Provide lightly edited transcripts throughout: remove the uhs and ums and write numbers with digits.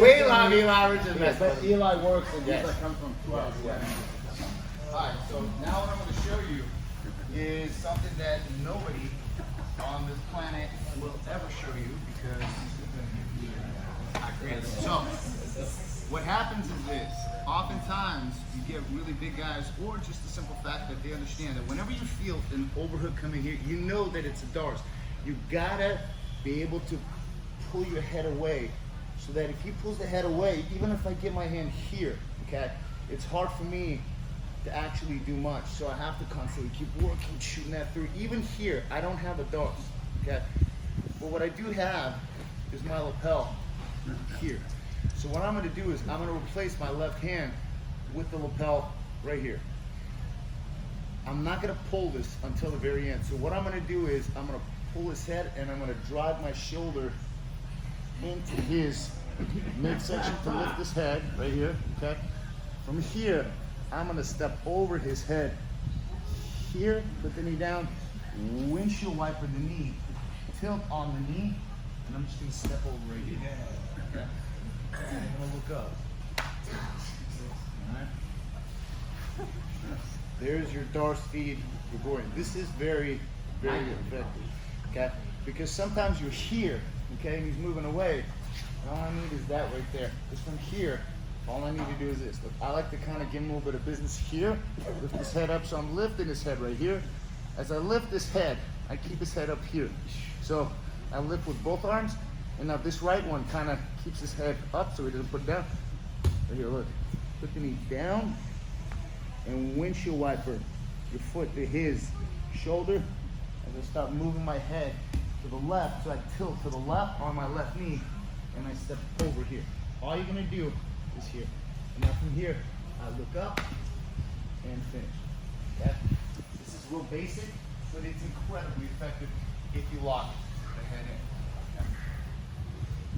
Way long Eli Richards. But Eli works and yes. Eli comes from 2 hours away. Alright, so now what I'm going to show you is something that nobody on this planet will ever show you because I created it. So, what happens is this. Oftentimes, you get really big guys, or just the simple fact that they understand that whenever you feel an overhook coming here, you know that it's a Darce. You gotta be able to pull your head away, so that if he pulls the head away, even if I get my hand here, okay, it's hard for me to actually do much. So I have to constantly keep working, shooting that through. Even here, I don't have a Darce, okay? But what I do have is my lapel here. So what I'm gonna do is I'm gonna replace my left hand with the lapel right here. I'm not gonna pull this until the very end. So what I'm gonna do is I'm gonna pull his head and I'm gonna drive my shoulder into his midsection to lift his head right here, okay? From here, I'm gonna step over his head here, put the knee down, windshield wiper the knee, tilt on the knee, and I'm just gonna step over right here. Okay. And I'm gonna look up. Alright. There's your Darce feed Gregorian. This is very, very effective. Okay? Because sometimes you're here, okay, and he's moving away. And all I need is that right there. Just from here, all I need to do is this. Look, I like to kind of give him a little bit of business here. Lift his head up, so I'm lifting his head right here. As I lift his head, I keep his head up here. So I lift with both arms, and now this right one kind of keeps his head up so he doesn't put it down. Right here, look. Put the knee down, and windshield wiper your foot to his shoulder. As I start moving my head to the left, so I tilt to the left on my left knee, and I step over here. All you're gonna do is here. And now from here, I look up and finish. Okay? This is real basic, but it's incredibly effective if you lock the head in. Okay?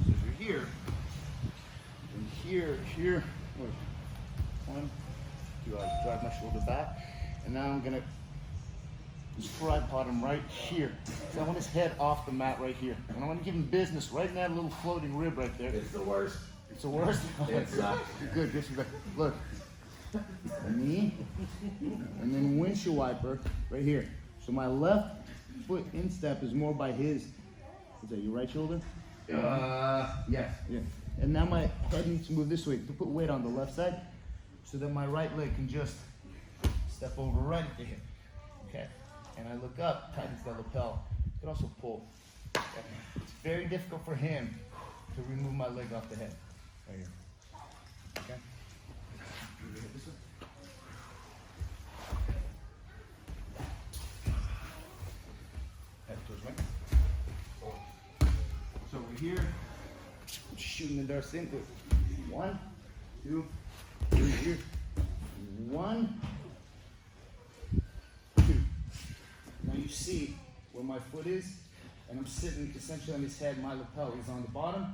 So if you're here, and here, look. 1, 2, I drive my shoulder back, and now I'm gonna tripod him right here. So I want his head off the mat right here. And I want to give him business right in that little floating rib right there. It's the worst. It's the worst? It sucks. Good, look. Knee, and then windshield wiper right here. So my left foot instep is more by his, is that your right shoulder? Yes. Yeah. And now my head needs to move this way to put weight on the left side, so that my right leg can just step over right at the hip. Okay. And I look up, tightens the lapel. You can also pull. Okay. It's very difficult for him to remove my leg off the head. Right here. Okay. This way. Head towards me. So we're here, shooting the Darce in. 1, 2, 3 here. 1, 2. Now you see where my foot is, and I'm sitting essentially on his head. My lapel is on the bottom,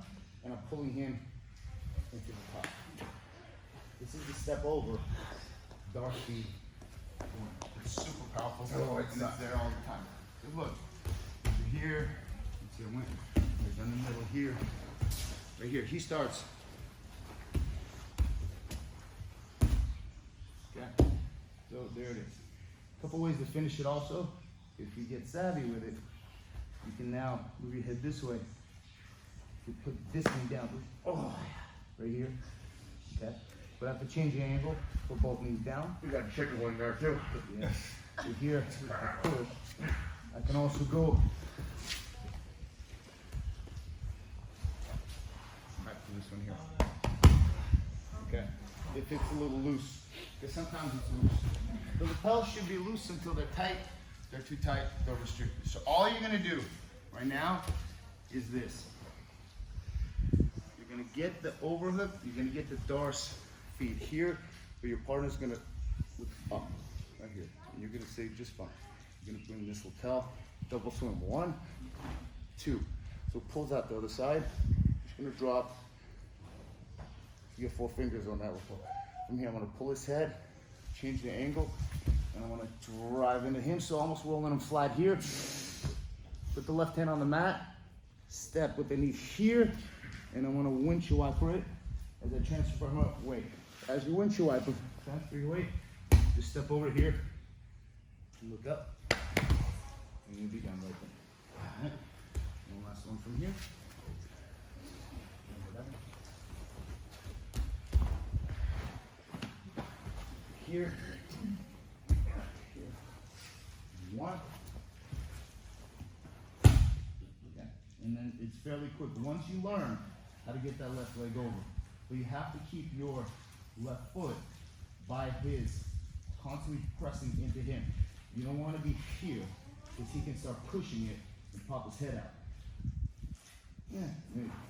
and I'm pulling him into the top. This is the step over Darce feed. It's super powerful. Oh, it's there all the time. So look, over here, you see I went. There's in the middle here, right here. He starts. Okay, so there it is. A couple ways to finish it also. If you get savvy with it, you can now move your head this way. You put this knee down. Oh, right here. Okay, but I have to change the angle. Put both knees down. You got a chicken one there too. Yeah. So here, I push. I can also go back to this one here. Okay, if it's a little loose, because sometimes it's loose. The lapels should be loose until they're tight. If they're too tight, they're restricted. So all you're gonna do right now is this. You're gonna get the overhook, you're gonna get the Darce feed here, but your partner's gonna look up right here. And you're gonna stay just fine. You're gonna bring this lapel, double swim. 1, 2. So it pulls out the other side. Just gonna drop. You get 4 fingers on that lapel. From here, I'm gonna pull his head, change the angle, and I'm gonna drive into him. So almost rolling him flat here. Put the left hand on the mat, step with the knee here, and I want to windshield wiper it as I transfer my weight. As you windshield wiper, transfer your weight. Just step over here, look up, and you'll be done right there. All right. One last one from here. Here. One. Okay. And then it's fairly quick. Once you learn how to get that left leg over, but you have to keep your left foot by his, constantly pressing into him. You don't want to be here because he can start pushing it and pop his head out. Yeah,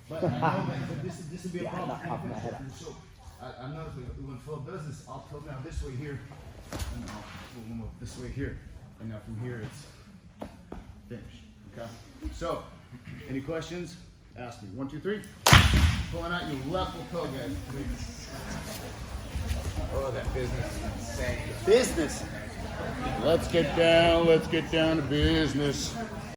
but I know that this will be a problem. So I know when Phil does this, I'll tilt now this way here, and I'll move this way here, and now from here it's finished. Okay. So, any questions? Ask me. 1, 2, 3. Pulling out your left lapel, guys. Oh, that business is insane. Business. Let's get down to business.